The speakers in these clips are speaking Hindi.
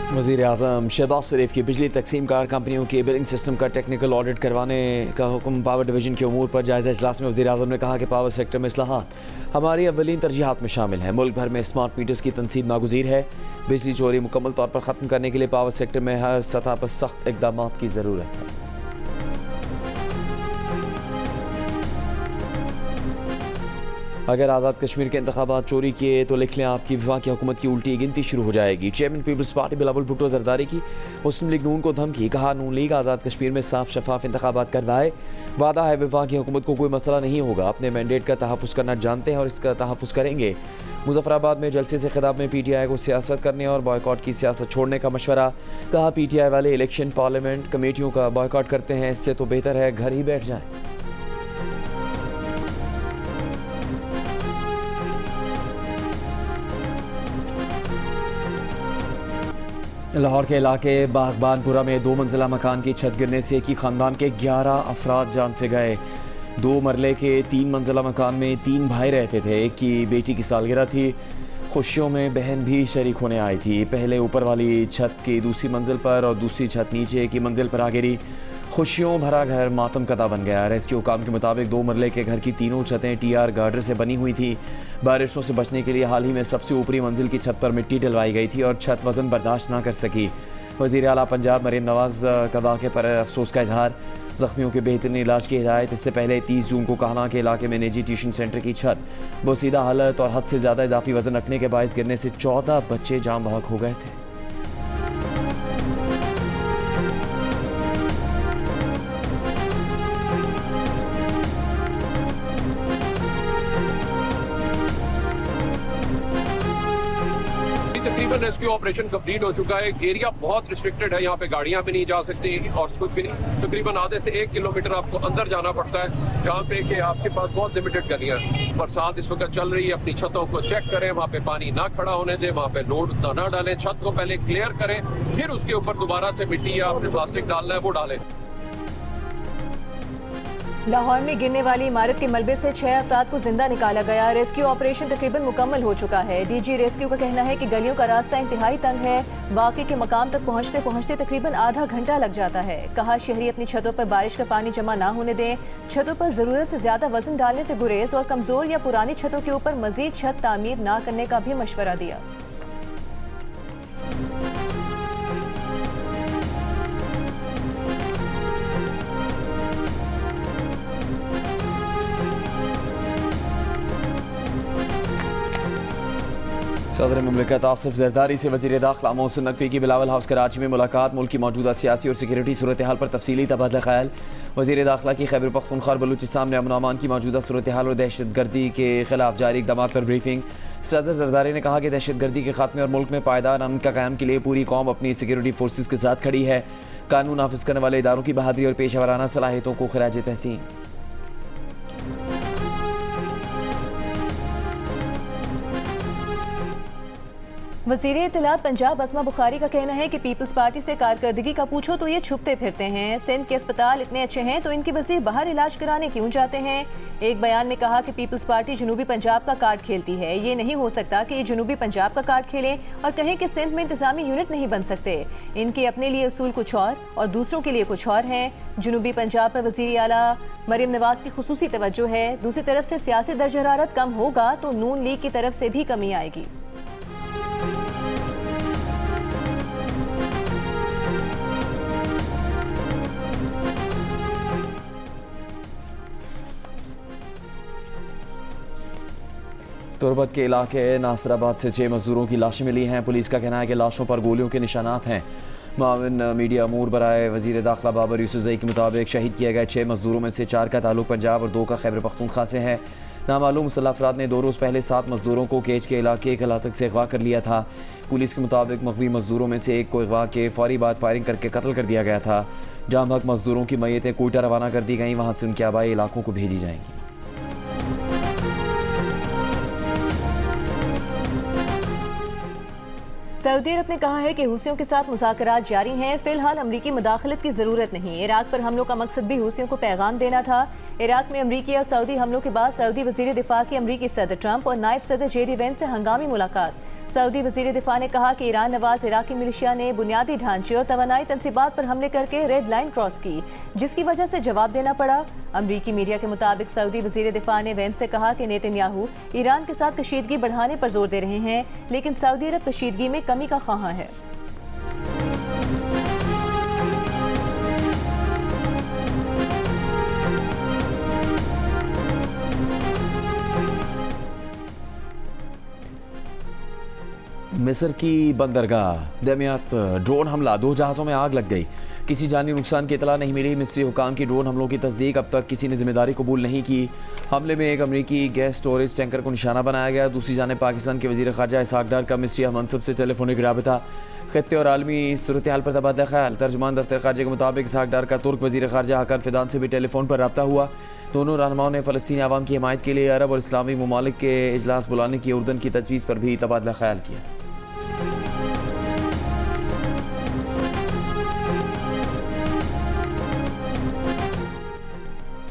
वज़ीर आज़म शहबाज शरीफ की बिजली तकसीम कार कंपनियों के बिलिंग सिस्टम का टेक्निकल ऑडिट करवाने का हुक्म। पावर डिवीजन के उमूर पर जायज़ा इजलास में वज़ीर आज़म ने कहा कि पावर सेक्टर में इस्लाहात हमारी अव्वलीन तरजीहात में शामिल है। मुल्क भर में स्मार्ट मीटर्स की तनसीब नागुज़ीर है। बिजली चोरी मुकम्मल तौर पर ख़त्म करने के लिए पावर सेक्टर में हर सतह पर सख्त इक़दाम की ज़रूरत है। अगर आज़ाद कश्मीर के इंतखाबात चोरी किए तो लिख लें आपकी वफाकी हुकूमत की उल्टी गिनती शुरू हो जाएगी। Chairman People's Party Bilawal Bhutto Zardari की मुस्लिम लीग नून को धमकी। कहा नून लीग आज़ाद कश्मीर में साफ शफाफ इंतखाबात करवाए। वादा है वफाकी हुकूमत को कोई मसला नहीं होगा। अपने मैंडेट का तहफ़्फ़ुज़ करना जानते हैं और इसका तहफ़्फ़ुज़ करेंगे। मुजफ्फराबाद में जलसे से खिताब में PTI को सियासत करने और बॉयकॉट की सियासत छोड़ने का मशवरा। कहा PTI वाले इलेक्शन पार्लियामेंट कमेटियों का बॉयकॉट करते हैं, इससे तो बेहतर है घर ही बैठ जाएं। लाहौर के इलाके बागबानपुरा में 2 मंजिला मकान की छत गिरने से एक ही ख़ानदान के 11 अफराद जान से गए। 2 मरले के 3 मंजिला मकान में 3 भाई रहते थे। एक की बेटी की सालगिरह थी। खुशियों में बहन भी शरीक होने आई थी। पहले ऊपर वाली छत की दूसरी मंजिल पर और दूसरी छत नीचे की मंजिल पर आ गिरी। खुशियों भरा घर मातम कदा बन गया। रेस्क्यू काम के मुताबिक 2 मरले के घर की तीनों छतें TR गार्डर से बनी हुई थी। बारिशों से बचने के लिए हाल ही में सबसे ऊपरी मंजिल की छत पर मिट्टी डलवाई गई थी और छत वजन बर्दाश्त ना कर सकी। वज़ीर आला पंजाब मरीम नवाज़ का वाक़े पर अफसोस का इजहार। ज़ख्मियों के बेहतरीन इलाज की हिदायत। इससे पहले 30 जून को कहना के इलाके में निजी ट्यूशन सेंटर की छत बोसीदा हालत और हद से ज़्यादा इजाफी वजन रखने के बायस गिरने से 14 बच्चे जान बहक हो गए थे। तकरीबन रेस्क्यू ऑपरेशन कंप्लीट हो चुका है। एरिया बहुत रिस्ट्रिक्टेड है, यहाँ पे गाड़ियां भी नहीं जा सकती और कुछ भी नहीं। तकरीबन आधे से 1 किलोमीटर आपको अंदर जाना पड़ता है, जहाँ पे कि आपके पास बहुत लिमिटेड गलियां हैं। बरसात इस वक्त चल रही है, अपनी छतों को चेक करें, वहाँ पे पानी ना खड़ा होने दें, वहाँ पे लोड उतना ना डालें। छत को पहले क्लियर करें, फिर उसके ऊपर दोबारा से मिट्टी या अपने प्लास्टिक डालना है वो डालें। लाहौर में गिरने वाली इमारत के मलबे से 6 अफराद को जिंदा निकाला गया। रेस्क्यू ऑपरेशन तकरीबन मुकम्मल हो चुका है। DG रेस्क्यू का कहना है कि गलियों का रास्ता इंतहाई तंग है। वाक़े के मकाम तक पहुंचते पहुंचते तकरीबन आधा घंटा लग जाता है। कहा शहरी अपनी छतों पर बारिश का पानी जमा ना होने दें। छतों पर जरूरत से ज्यादा वजन डालने से गुरेज और कमजोर या पुरानी छतों के ऊपर मजीद छत तामीर ना करने का भी मशवरा दिया। सदर मुमलिकत आसिफ जरदारी से वज़ीर दाखिला मोहसिन नकवी की बिलावल हाउस कराची में मुलाकात। मुल्क की मौजूदा सियासी और सिक्योरिटी सूरत हाल पर तफसीली तबादला ख्याल। वज़ीर दाखिला की खैबर पख्तूनख्वा और बलूचिस्तान में अमन अमान की मौजूदा सूरत हाल और दहशत गर्दी के खिलाफ जारी इक़दाम पर ब्रीफिंग। सदर जरदारी ने कहा कि दहशत गर्दी के खात्मे और मुल्क में पायदार अमन का क़याम के लिए पूरी कौम अपनी सिक्योरिटी फोर्सेस के साथ खड़ी है। कानून नाफिज करने वाले इदारों की बहादुरी और पेशा वराना सलाहियतों को खिराज तहसीन। वज़ीर इत्तलात पंजाब अस्मा बुखारी का कहना है कि पीपल्स पार्टी से कारकर्दगी का पूछो तो ये छुपते फिरते हैं। सिंध के अस्पताल इतने अच्छे हैं तो इनके वज़ीर बाहर इलाज कराने क्यों जाते हैं। एक बयान में कहा कि पीपल्स पार्टी जनूबी पंजाब का कार्ड खेलती है। ये नहीं हो सकता कि ये जनूबी पंजाब का कार्ड खेलें और कहें कि सिंध में इंतजामी यूनिट नहीं बन सकते। इनके अपने लिए उसूल कुछ और दूसरों के लिए कुछ और हैं। जनूबी पंजाब पर वज़ीर आला मरीम नवाज़ की खुसूसी तवज्जो है। दूसरी तरफ से सियासी दर्ज हरारत कम होगा तो नून लीग की तरफ से भी कमी आएगी। तुरबत के इलाके नासराबाद से 6 मजदूरों की लाशें मिली हैं। पुलिस का कहना है कि लाशों पर गोलियों के निशानात हैं। माविन मीडिया अमूर बराए वज़ीर दाखिला बाबर यूसुफजई के मुताबिक शहीद किए गए 6 मजदूरों में से 4 का ताल्लुक पंजाब और 2 का खैबर पख्तूनख्वा से है। नामालूम मुसल्लह अफराद ने 2 रोज़ पहले 7 मजदूरों को केच के इलाके खलातक से अगवा कर लिया था। पुलिस के मुताबिक मगवी मजदूरों में से एक को अगवा के फौरी बाद फायरिंग करके कत्ल कर दिया गया था। जाम हक मजदूरों की मैयतें कोयटा रवाना कर दी गईं, वहाँ से उनके आबाई इलाकों को भेजी जाएंगी। सऊदी अरब ने कहा है कि हूसियों के साथ मुज़ाकरात जारी हैं। फिलहाल अमरीकी मुदाखलत की ज़रूरत नहीं। इराक पर हमलों का मकसद भी हूसियों को पैगाम देना था। इराक में अमरीकी और सऊदी हमलों के बाद सऊदी वज़ीर दिफा की अमरीकी सदर ट्रंप और नायब सदर JD वेंस से हंगामी मुलाकात। सऊदी वजीर दिफा ने कहा कि ईरान नवाज इराकी मिलिशिया ने बुनियादी ढांचे और तवानाई तंसीबात पर हमले करके रेड लाइन क्रॉस की, जिसकी वजह से जवाब देना पड़ा। अमरीकी मीडिया के मुताबिक सऊदी वजीर दिफा ने वेंस से कहा कि नेतन्याहू ईरान के साथ कशीदगी बढ़ाने पर जोर दे रहे हैं, लेकिन सऊदी अरब कशीदगी में कमी का ख्वाहां है। मिस्र की बंदरगाह दमियात पर ड्रोन हमला, 2 जहाज़ों में आग लग गई। किसी जानी नुकसान की इतला नहीं मिली। मिस्री हुकाम की ड्रोन हमलों की तस्दीक अब तक किसी ने जिम्मेदारी कबूल नहीं की। हमले में एक अमरीकी गैस स्टोरेज टैंकर को निशाना बनाया गया। दूसरी जानिब पाकिस्तान के वज़ीर ख़ारजा इसहाक़ डार का मिस्री मनसब से टेलीफोनिक राबता, ख़त्ते और आलमी सूरत हाल पर तबादला ख्याल। तर्जुमान दफ्तर ख़ारजा के मुताबिक इसहाक़ डार का तुर्क वज़ीर ख़ारजा हाकान फिदान से भी टेलीफोन पर रब्ता हुआ। दोनों रहनुमाओं ने फ़लस्तीनी आवाम की हिमायत के लिए अरब और इस्लामी ममालिक के इजलास बुलाने की उर्दन की तजवीज़ पर भी तबादला ख्याल किया।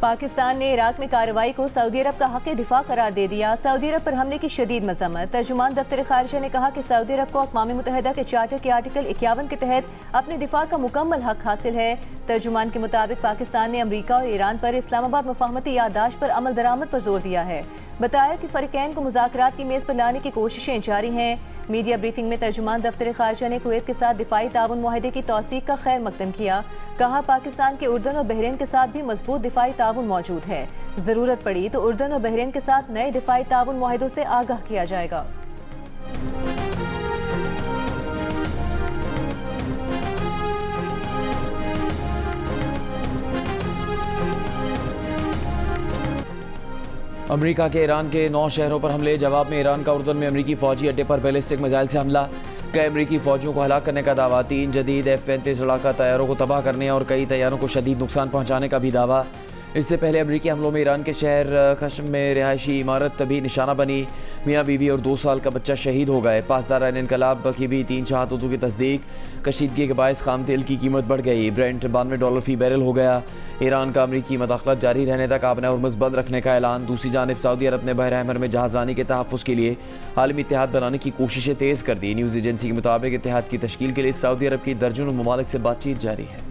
पाकिस्तान ने इराक में कार्रवाई को सऊदी अरब का हक़ दिफा करार दे दिया। सऊदी अरब पर हमले की शदीद मज़म्मत। तर्जुमान दफ्तर ख़ारिजा ने कहा कि सऊदी अरब को अक़वाम मुत्तहिदा के चार्टर के आर्टिकल 51 के तहत अपने दिफा का मुकम्मल हक़ हासिल है। तर्जुमान के मुताबिक पाकिस्तान ने अमरीका और ईरान पर इस्लामाबाद मुफाहमती याददाश्त पर अमल दरामद पर जोर दिया है। बताया कि फ़रीक़ैन को मुज़ाकरात की मेज़ पर लाने की कोशिशें जारी हैं। मीडिया ब्रीफिंग में तर्जुमान दफ्तर ख़ारिजा ने कुवैत के साथ दिफाई ताउन मुआहदे की तौसीक़ का खैर मकदम किया। कहा पाकिस्तान के उर्दन और बहरीन के साथ भी मजबूत दिफाई ताउन मौजूद है। ज़रूरत पड़ी तो उर्दन और बहरीन के साथ नए दिफाई ताउन मुआहदों से आगाह किया जाएगा। अमेरिका के ईरान के 9 शहरों पर हमले। जवाब में ईरान का उर्दन में अमेरिकी फौजी अड्डे पर बैलिस्टिक मिसाइल से हमला। कई अमेरिकी फौजियों को हलाक करने का दावा। 3 जदीद F-35 लड़ाका तैयारों को तबाह करने और कई तैयारों को शदीद नुकसान पहुंचाने का भी दावा। इससे पहले अमेरिकी हमलों में ईरान के शहर खश्म में रिहायशी इमारत भी निशाना बनी। मियाँ बीवी और 2 साल का बच्चा शहीद हो गए। पासदार इनकलाब की भी 3 शहादतों की तस्दीक। कशीदगी के बायस खाम तेल की कीमत बढ़ गई। ब्रेंट $92 फी बैरल हो गया। ईरान का अमरीकी मदाखलत जारी रहने तक आपने हॉर्मुज़ बंद रखने का ऐलान। दूसरी जानिब सऊदी अरब ने बहर अहमर में जहाज़रानी के तहफ़्फ़ुज़ के लिए आलमी इत्तेहाद बनाने की कोशिशें तेज़ कर दी। न्यूज़ एजेंसी के मुताबिक इत्तेहाद की तश्कील के लिए सऊदी अरब की दर्जनों ममालिक से बातचीत जारी है।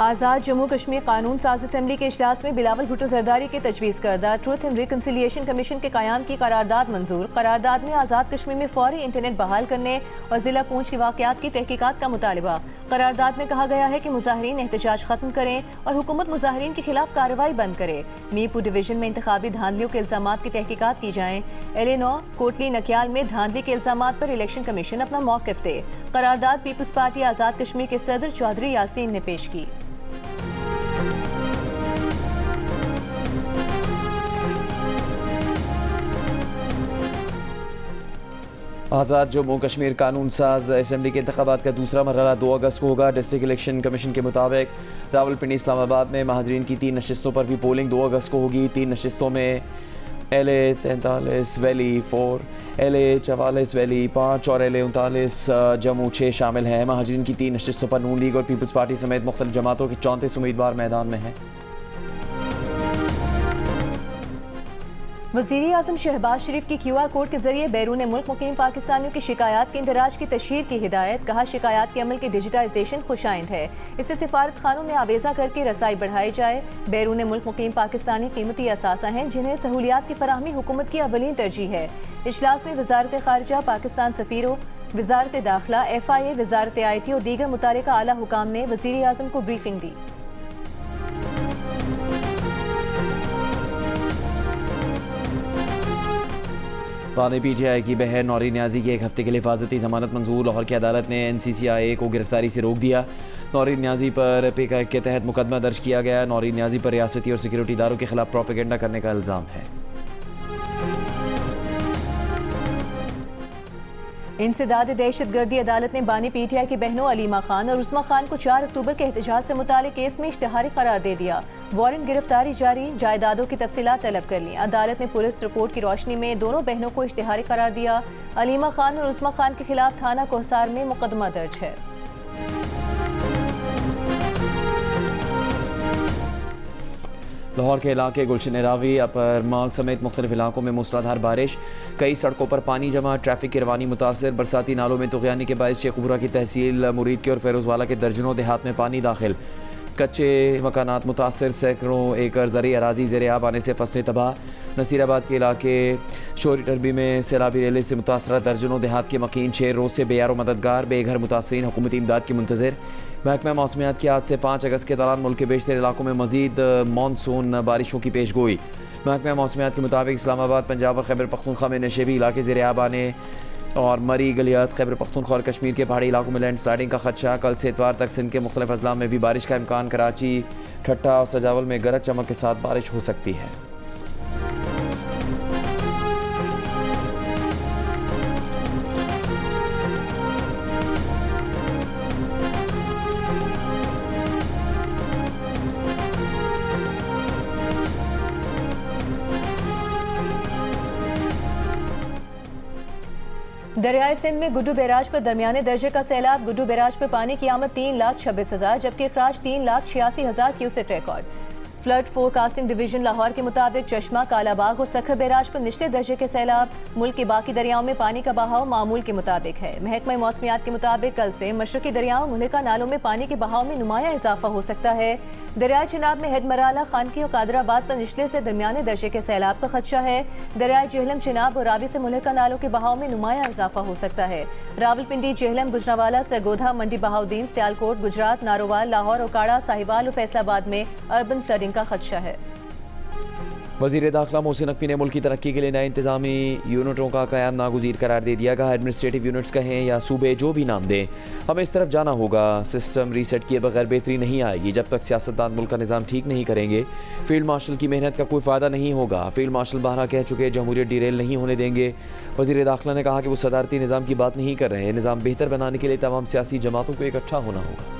आज़ाद जम्मू कश्मीर कानून साज असम्बली के इजलास में बिलावल भुट्टो जरदारी के तजवीज़ करदा ट्रुथ एंड रिकन्सिलिएशन कमीशन के क़याम की करारदाद मंजूर। करारदाद में आज़ाद कश्मीर में फौरी इंटरनेट बहाल करने और ज़िला पूंछ के वाक़यात की तहकीकात का मुतालबा। करारदाद में कहा गया है कि मुज़ाहिरीन एहतजाज खत्म करें और हुकूमत मुज़ाहिरीन के खिलाफ कार्रवाई बंद करे। मीरपुर डिवीजन में इंतखाबी धांधलियों के इल्ज़ामात की तहकीकात की जाएँ। LA9 कोटली नकियाल में धांधली के इल्ज़ामात पर इलेक्शन कमीशन अपना मौक़िफ़ दे। करारदाद पीपल्स पार्टी आज़ाद कश्मीर के सदर चौधरी यासीन ने पेश की। आज़ाद जम्मू कश्मीर कानून साज असम्बली के इंतखाबात का दूसरा मरहला 2 अगस्त को होगा। डिस्ट्रिक्ट इलेक्शन कमीशन के मुताबिक रावलपिंडी इस्लामाबाद में महाजरीन की 3 नशिस्तों पर भी पोलिंग 2 अगस्त को होगी। 3 नशिस्तों में LA43 वैली 4, LA44 वैली 5 और LA39 जम्मू 6 शामिल हैं। महाजरीन की 3 नशिस्तों पर नून लीग और पीपल्स पार्टी समेत मुख्तलिफ जमातों के 34 उम्मीदवार मैदान में हैं। वज़ीर आज़म शहबाज शरीफ की QR कोड के जरिए बैरून मुल्क मुकीम पाकिस्तानियों की शिकायत के इंदराज की तशहीर की हिदायत। कहा शिकायत के अमल की डिजिटाइजेशन खुशाइंद है। इससे सिफारत खानों में आवेजा करके रसाई बढ़ाई जाए। बैरून मुल्क मुकीम पाकिस्तानी कीमती असासा हैं जिन्हें सहूलियात की फराहमी हुकूमत की अवलीन तरजीह है। इजलास में वजारत खारजा, पाकिस्तान सफीरों, वजारत दाखिला, FIA, वजारत IT और दीगर मुतालिका आला हुकाम ने वज़ीर आज़म को ब्रीफिंग दी। बाद PTI की बहन नौरीन न्याजी की 1 हफ्ते के लिए हिफाजती जमानत मंजूर। लाहौर की अदालत ने NCCIA को गिरफ्तारी से रोक दिया। नौरीन न्याजी पर PK के तहत मुकदमा दर्ज किया गया। नौरीन न्याजी पर रियासती और सिक्योरिटी इदारों के खिलाफ प्रोपेगेंडा करने का इल्ज़ाम है। इंसदाद दहशतगर्दी अदालत ने बानी PTI की बहनों अलीमा खान और उस्मा खान को 4 अक्टूबर के एहतजाज से मुतालिक केस में इश्तिहारी करार दे दिया। वारंट गिरफ्तारी जारी, जायदादों की तफसीलात तलब कर ली। अदालत ने पुलिस रिपोर्ट की रोशनी में दोनों बहनों को इश्तिहारी करार दिया। अलीमा खान और उस्मा खान के खिलाफ थाना कोहसार में मुकदमा दर्ज है। लाहौर के इलाके गुलशन रावी अपर माल समेत मुख्तलिफ इलाकों में मूसलाधार बारिश, कई सड़कों पर पानी जमा, ट्रैफिक की रवानी मुतासर। बरसाती नालों में तुग़यानी के बायस शेखपुरा की तहसील मुरीद के और फेरोजवाला के दर्जनों देहात में पानी दाखिल, कच्चे मकानात मुतासर, सैकड़ों एकड़ ज़री अराजी ज़ेरे आब आने से फसलें तबाह। नसीराबाद के इलाके शोरी टर्बी में सैलाबी रेले से मुतासरा दर्जनों देहात के मकीन 6 रोज़ से बेयार मददगार, बेघर मुतासरीन हुकूमती इमदाद की मुंतज़िर। महकमा मौसमियात की आज से 5 अगस्त के दौरान मुल्क के बेशतर इलाकों में मज़ीद मानसून बारिशों की पेश गोई। महकमा मौसमियात के मुताबिक इस्लामाबाद, पंजाब और खैबर पख्तूनख्वा में नशेबी इलाके ज़ेरे आब आने और मरी गलियात, खैबर पख्तूनख्वा और कश्मीर के पहाड़ी इलाकों में लैंड स्लाइडिंग का खदशा। कल से इतवार तक सिंध के मुख्तलिफ अजला में भी बारिश का इम्कान। कराची, ठट्टा और सजावल में गरज चमक के साथ बारिश हो सकती है। दरियाए सिंध में गुड्डू बैराज पर दरमियाने दर्जे का सैलाब। गुड्डू बैराज पर पानी की आमद 3,26,000 जबकि अखराज 3,86,000 cusec record. Flood forecasting division Lahore के मुताबिक चश्मा, कालाबाग और सखर बैराज पर निचले दर्जे के सैलाब। मुल्क के बाकी दरियाओं में पानी का बहाव मामूल के मुताबिक है। महकमा मौसमियात के मुताबिक कल से मशरकी दरियाओं, मुल्का नालों में पानी के बहाव में नुमाया इजाफा हो सकता है। दरियाए चिनाब में हेडमराला, खानकी और कादराबाद पर निचले से दरमियाने दर्जे के सैलाब का खदशा है। दरियाए जेहलम, चिनाब और रावी से मुल्का नालों के बहाव में नुमाया इजाफा हो सकता है। रावलपिंडी, जेहलम, गुजरावाला, सरगोधा, मंडी बहाउद्दीन, सियालकोट, गुजरात, नारोवाल, लाहौर, ओकाड़ा, साहिवाल और फैसलाबाद में अर्बन फ्लडिंग का खदशा है। वज़ीर दाखिला मोहसिन नकवी ने मुल्क की तरक्की के लिए नए इंतजामी यूनिटों का क़याम नागुज़ीर करार दे दिया। कहा, एडमिनिस्ट्रेटिव यूनिट्स कहें या सूबे, जो भी नाम दें, हमें इस तरफ जाना होगा। सिस्टम रीसेट किए बगैर बेहतरी नहीं आएगी जब तक सियासतदान मुल्क का निज़ाम ठीक नहीं करेंगे। फील्ड मार्शल की मेहनत का कोई फ़ायदा नहीं होगा। फील्ड मार्शल बहरा कह चुके जमहूरियत डीरेल नहीं होने देंगे। वज़ीर दाखिला ने कहा कि वो सदारती निज़ाम की बात नहीं कर रहे, निज़ाम बेहतर बनाने के लिए तमाम सियासी जमातों को इकट्ठा होना होगा।